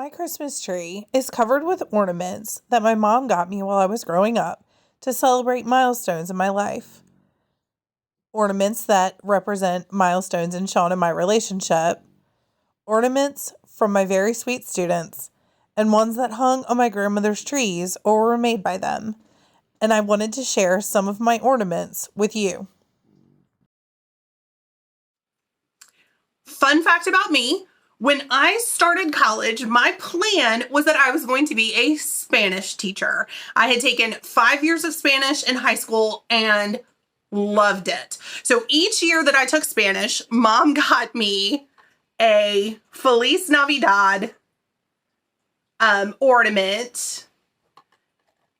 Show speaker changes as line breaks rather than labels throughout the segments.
My Christmas tree is covered with ornaments that my mom got me while I was growing up to celebrate milestones in my life. Ornaments that represent milestones in Sean and my relationship, ornaments from my very sweet students, and ones that hung on my grandmother's trees or were made by them. And I wanted to share some of my ornaments with you.
Fun fact about me, when I started college, my plan was that I was going to be a Spanish teacher. I had taken 5 years of Spanish in high school and loved it. So each year that I took Spanish, Mom got me a Feliz Navidad ornament.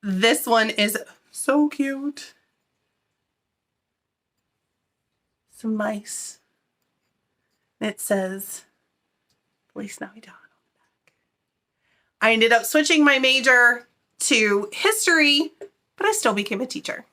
This one is so cute. Some mice. It says Feliz Navidad on the back. I ended up switching my major to history, but I still became a teacher.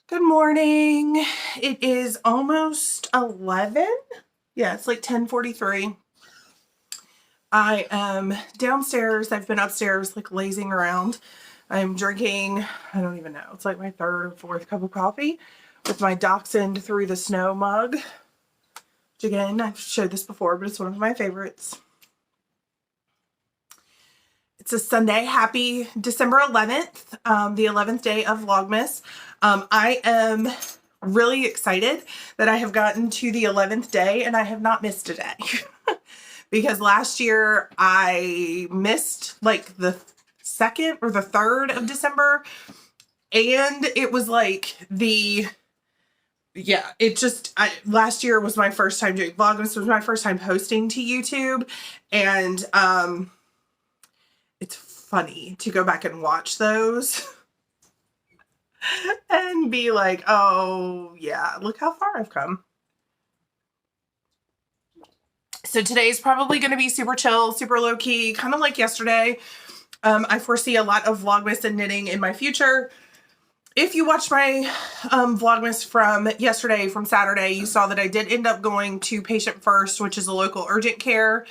Good morning. It is almost 11. Yeah, it's like 10:43. I am downstairs. I've been upstairs like lazing around. I'm drinking, I don't even know, it's like my third or fourth cup of coffee with my Dachshund Through the Snow mug. Which again, I've showed this before, but it's one of my favorites. It's a Sunday. Happy December 11th, the 11th day of Vlogmas. I am really excited that I have gotten to the 11th day and I have not missed a day. Because last year I missed like the 2nd or the 3rd of December. And it was like last year was my first time doing Vlogmas. It was my first time posting to YouTube. And it's funny to go back and watch those and be like, oh yeah, look how far I've come. So today's probably going to be super chill, super low key, kind of like yesterday. I foresee a lot of Vlogmas and knitting in my future. If you watched my Vlogmas from yesterday, from Saturday, you saw that I did end up going to Patient First, which is a local urgent care.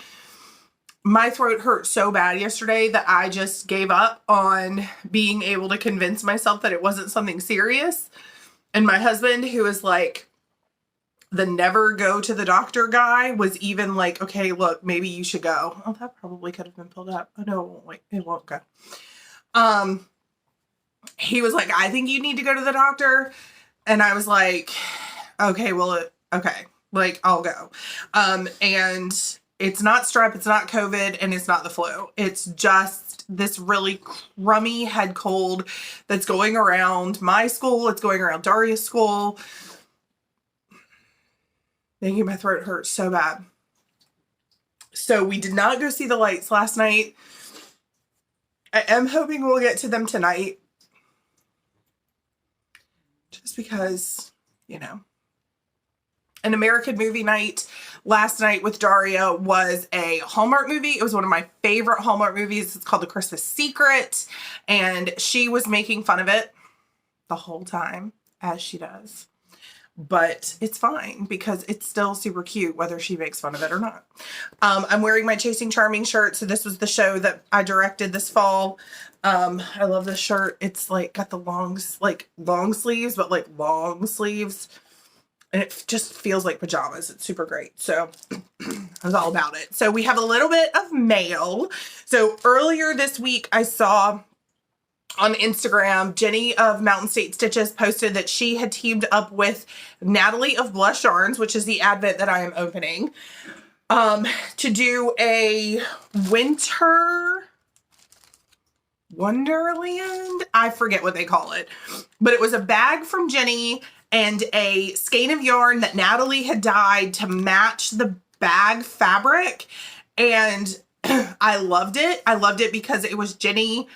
My throat hurt so bad yesterday that I just gave up on being able to convince myself that it wasn't something serious. And my husband, who is like the never go to the doctor guy, was even like, okay, look, maybe you should go. Oh, that probably could have been pulled up. Oh no, it won't, wait, it won't go. He was like, I think you need to go to the doctor. And I was like, okay, well, okay, like I'll go. And it's not strep, it's not COVID, and it's not the flu. It's just this really crummy head cold that's going around my school. It's going around Daria's school. Making my throat hurt so bad. So we did not go see the lights last night. I am hoping we'll get to them tonight. Just because, you know. An American movie night last night with Daria was a Hallmark movie. It was one of my favorite Hallmark movies. It's called The Christmas Secret. And she was making fun of it the whole time, as she does. But it's fine because it's still super cute whether she makes fun of it or not. I'm wearing my Chasing Charming shirt. So this was the show that I directed this fall. I love this shirt. It's like got the long sleeves, but like long sleeves. And it just feels like pajamas. It's super great. So I was all about it. So we have a little bit of mail. So earlier this week, I saw on Instagram, Jenny of Mountain State Stitches posted that she had teamed up with Natalie of Blush Yarns, which is the advent that I am opening, to do a winter wonderland. I forget what they call it, but it was a bag from Jenny and a skein of yarn that Natalie had dyed to match the bag fabric. And I loved it. I loved it because it was Jenny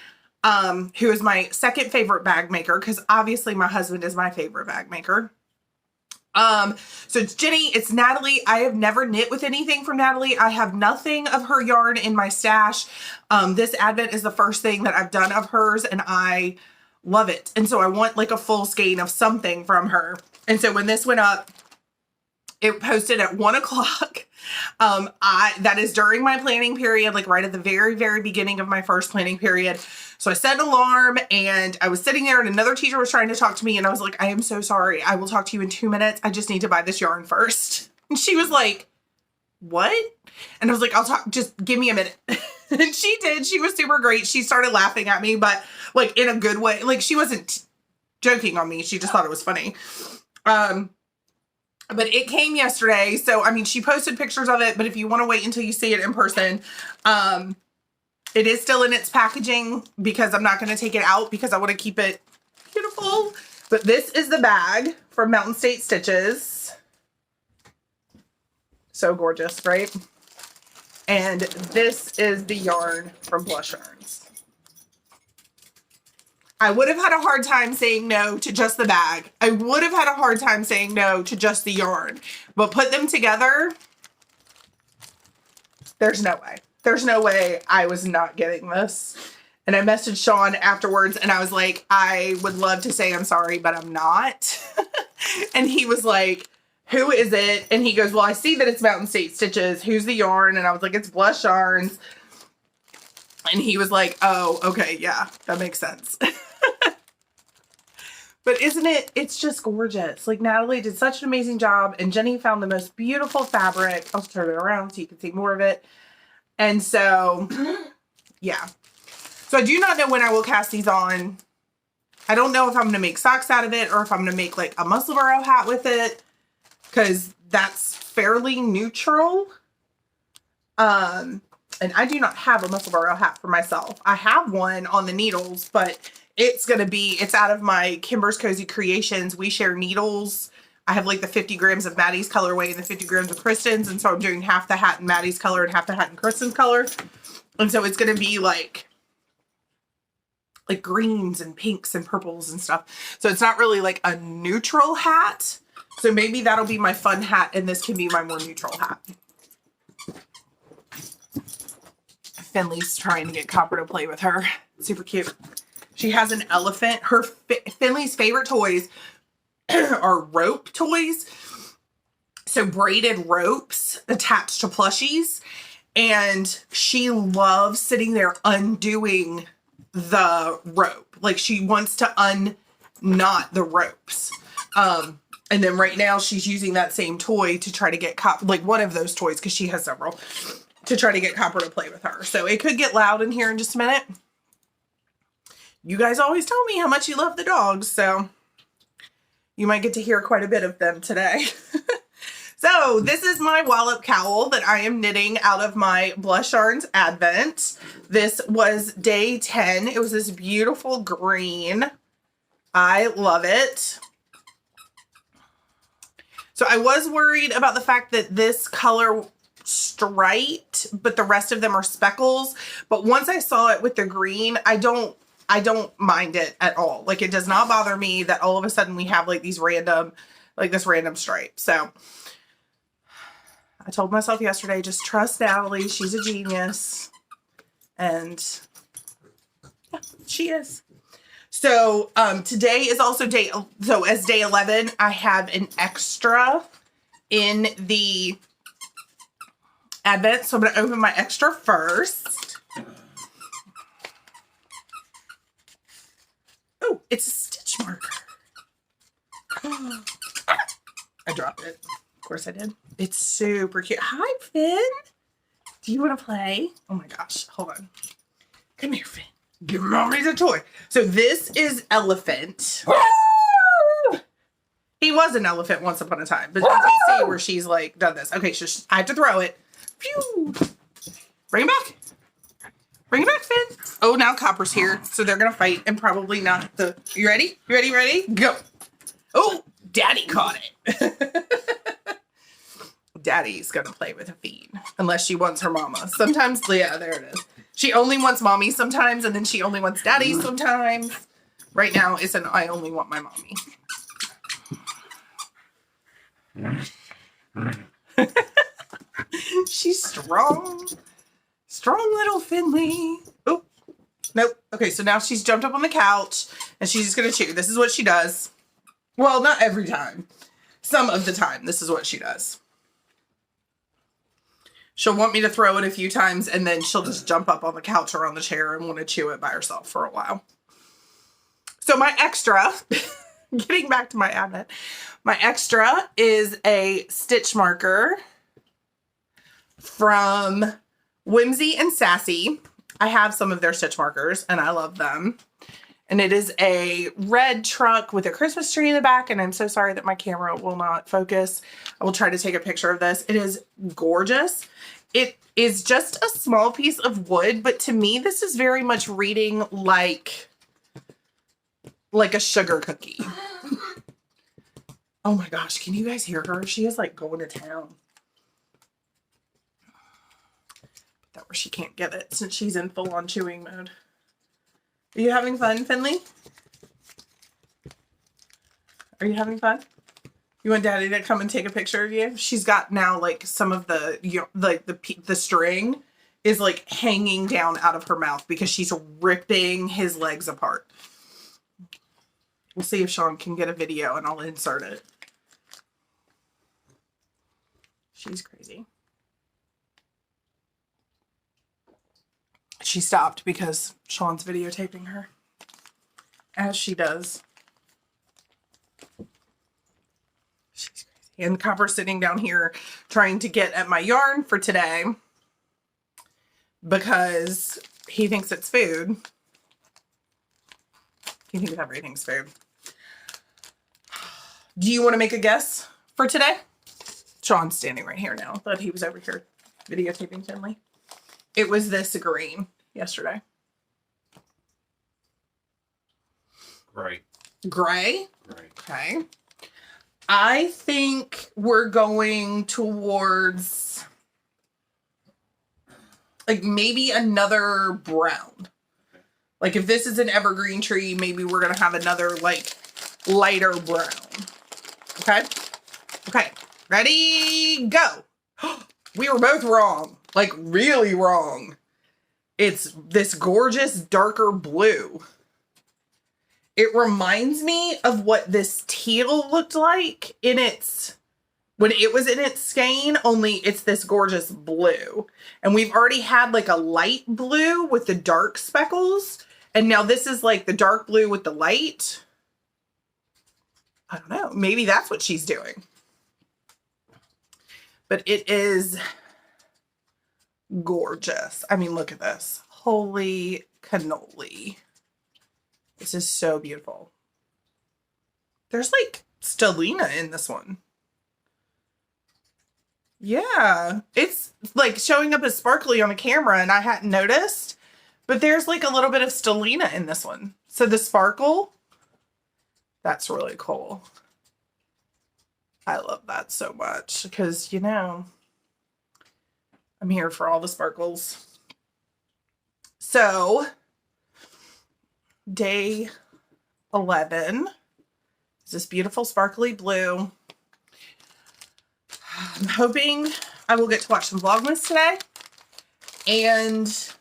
who is my second favorite bag maker, because obviously my husband is my favorite bag maker. So it's Jenny, it's Natalie. I have never knit with anything from Natalie. I have nothing of her yarn in my stash. This Advent is the first thing that I've done of hers, and I love it. And so I want like a full skein of something from her. And so when this went up, it posted at 1 o'clock. That is during my planning period, like right at the very, very beginning of my first planning period. So I set an alarm, and I was sitting there, and another teacher was trying to talk to me, and I was like, I am so sorry. I will talk to you in 2 minutes. I just need to buy this yarn first. And she was like, what? And I was like, I'll talk, just give me a minute. And she did. She was super great. She started laughing at me, but like in a good way. Like she wasn't joking on me. She just thought it was funny. But it came yesterday. So, I mean, she posted pictures of it, but if you want to wait until you see it in person, it is still in its packaging because I'm not going to take it out because I want to keep it beautiful. But this is the bag from Mountain State Stitches. So gorgeous, right? And this is the yarn from Blush Yarns. I would have had a hard time saying no to just the bag. I would have had a hard time saying no to just the yarn. But put them together, there's no way. There's no way I was not getting this. And I messaged Sean afterwards, and I was like, I would love to say I'm sorry, but I'm not. And he was like, who is it? And he goes, well, I see that it's Mountain State Stitches. Who's the yarn? And I was like, it's Blush Yarns. And he was like, oh, okay, yeah, that makes sense. But isn't it? It's just gorgeous. Like Natalie did such an amazing job, and Jenny found the most beautiful fabric. I'll turn it around so you can see more of it. And so, yeah. So I do not know when I will cast these on. I don't know if I'm going to make socks out of it or if I'm going to make like a Musselburgh hat with it, because that's fairly neutral. And I do not have a Musselburgh hat for myself. I have one on the needles, but it's out of my Kimber's Cozy Creations. We share needles. I have like the 50 grams of Maddie's colorway and the 50 grams of Kristen's. And so I'm doing half the hat in Maddie's color and half the hat in Kristen's color. And so it's going to be like greens and pinks and purples and stuff. So it's not really like a neutral hat. So maybe that'll be my fun hat, and this can be my more neutral hat. Finley's trying to get Copper to play with her. Super cute. She has an elephant. Finley's favorite toys are rope toys. So braided ropes attached to plushies. And she loves sitting there undoing the rope. Like she wants to unknot the ropes. And then right now she's using that same toy to try to get like one of those toys, because she has several, to try to get Copper to play with her. So it could get loud in here in just a minute. You guys always tell me how much you love the dogs, so you might get to hear quite a bit of them today. So this is my wallop cowl that I am knitting out of my Blush Yarns Advent. This was day 10. It was this beautiful green. I love it. So I was worried about the fact that this color striped, but the rest of them are speckles. But once I saw it with the green, I don't mind it at all. Like it does not bother me that all of a sudden we have like these random, like this random stripe. So I told myself yesterday, just trust Natalie. She's a genius. And yeah, she is. So today is also day 11, I have an extra in the Advent. So I'm going to open my extra first. Oh, it's a stitch marker. I dropped it. Of course I did. It's super cute. Hi, Finn. Do you want to play? Oh my gosh. Hold on. Come here, Finn. Give mommy the toy. So this is Elephant. He was an elephant once upon a time, but you can see where she's like done this. Okay, so I have to throw it. Phew. Bring it back. Bring it back, Finn. Oh, now Copper's here, so they're gonna fight, and probably not the. You ready? You ready? Ready? Go. Oh, Daddy caught it. Daddy's gonna play with a feed unless she wants her mama. Sometimes, yeah, there it is. She only wants mommy sometimes, and then she only wants daddy sometimes. Right now, it's an I only want my mommy. She's strong. Strong little Finley. Oh, nope. Okay, so now she's jumped up on the couch, and she's just going to chew. This is what she does. Well, not every time. Some of the time, this is what she does. She'll want me to throw it a few times, and then she'll just jump up on the couch or on the chair and want to chew it by herself for a while. So my extra, getting back to my advent, my extra is a stitch marker from Whimsy and Sassy. I have some of their stitch markers, and I love them. And it is a red truck with a Christmas tree in the back, and I'm so sorry that my camera will not focus. I will try to take a picture of this. It is gorgeous. It is just a small piece of wood, but to me, this is very much reading like a sugar cookie. Oh my gosh, can you guys hear her? She is like going to town. Put that where she can't get it since she's in full-on chewing mode. Are you having fun, Finley? Are you having fun? You want Daddy to come and take a picture of you? She's got now like some of the string is like hanging down out of her mouth because she's ripping his legs apart. We'll see if Sean can get a video and I'll insert it. She's crazy. She stopped because Sean's videotaping her, as she does. She's crazy. And Copper's sitting down here trying to get at my yarn for today because he thinks it's food. He thinks everything's food. Do you want to make a guess for today? Sean's standing right here now, but he was over here videotaping Finley. It was this green yesterday.
Gray.
Gray?
Gray.
Okay. I think we're going towards like maybe another brown. Like if this is an evergreen tree, maybe we're going to have another like lighter brown. Okay? Okay. Ready? Go. We were both wrong. Like really wrong. It's this gorgeous darker blue. It reminds me of what this teal looked like when it was in its skein, only it's this gorgeous blue. And we've already had like a light blue with the dark speckles. And now this is like the dark blue with the light. I don't know. Maybe that's what she's doing. But it is gorgeous. I mean, look at this. Holy cannoli. This is so beautiful. There's like stellina in this one. Yeah. It's like showing up as sparkly on the camera and I hadn't noticed. But there's like a little bit of stellina in this one. So the sparkle, that's really cool. I love that so much because, you know, I'm here for all the sparkles. So, day 11 is this beautiful sparkly blue. I'm hoping I will get to watch some Vlogmas today and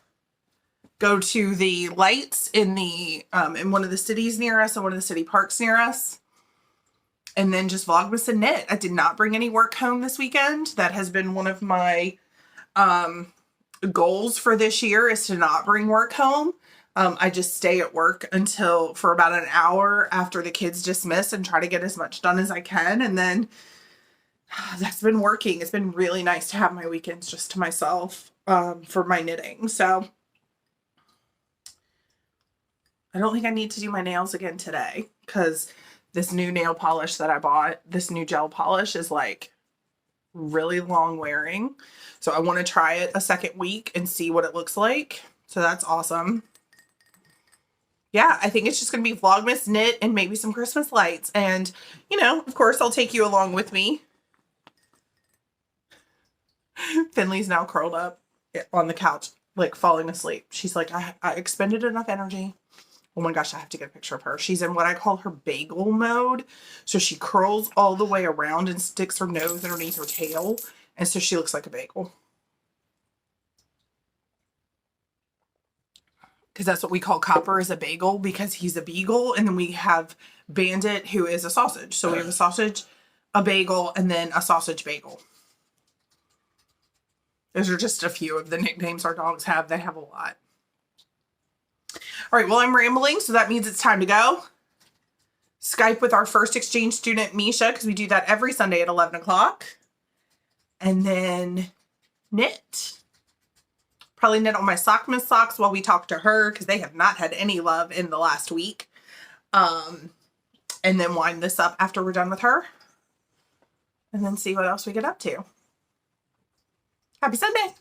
go to the lights in the in one of the cities near us and one of the city parks near us. And then just Vlogmas and knit. I did not bring any work home this weekend. That has been one of my goals for this year is to not bring work home. I just stay at work for about an hour after the kids dismiss and try to get as much done as I can. And then that's been working. It's been really nice to have my weekends just to myself for my knitting. So I don't think I need to do my nails again today because this new nail polish that I bought, this new gel polish is like really long wearing. So I want to try it a second week and see what it looks like. So that's awesome. Yeah, I think it's just going to be Vlogmas, knit, and maybe some Christmas lights. And, you know, of course, I'll take you along with me. Finley's now curled up on the couch, like falling asleep. She's like, I expended enough energy. Oh my gosh, I have to get a picture of her. She's in what I call her bagel mode. So she curls all the way around and sticks her nose underneath her tail. And so she looks like a bagel. Because that's what we call Copper, is a bagel, because he's a beagle. And then we have Bandit, who is a sausage. So we have a sausage, a bagel, and then a sausage bagel. Those are just a few of the nicknames our dogs have. They have a lot. All right, well, I'm rambling, so that means it's time to go. Skype with our first exchange student, Misha, because we do that every Sunday at 11 o'clock. And then knit. Probably knit on my Sockmas socks while we talk to her, because they have not had any love in the last week. And then wind this up after we're done with her. And then see what else we get up to. Happy Sunday.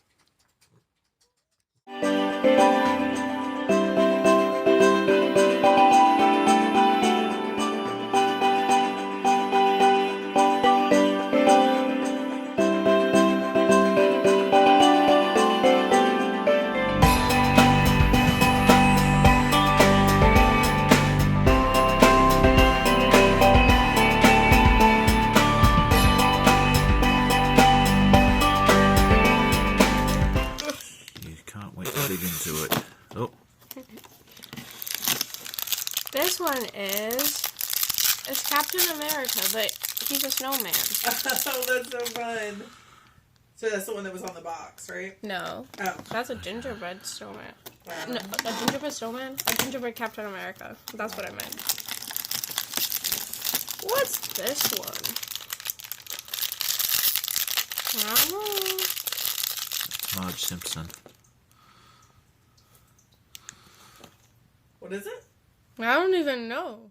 This one it's Captain America, but he's a snowman.
Oh, that's so fun. So that's the one that was on the box, right?
No.
Oh.
That's a gingerbread snowman. No, a gingerbread snowman? A gingerbread Captain America. That's what I meant. What's this one? I don't know.
Marge Simpson.
What is it?
I don't even know.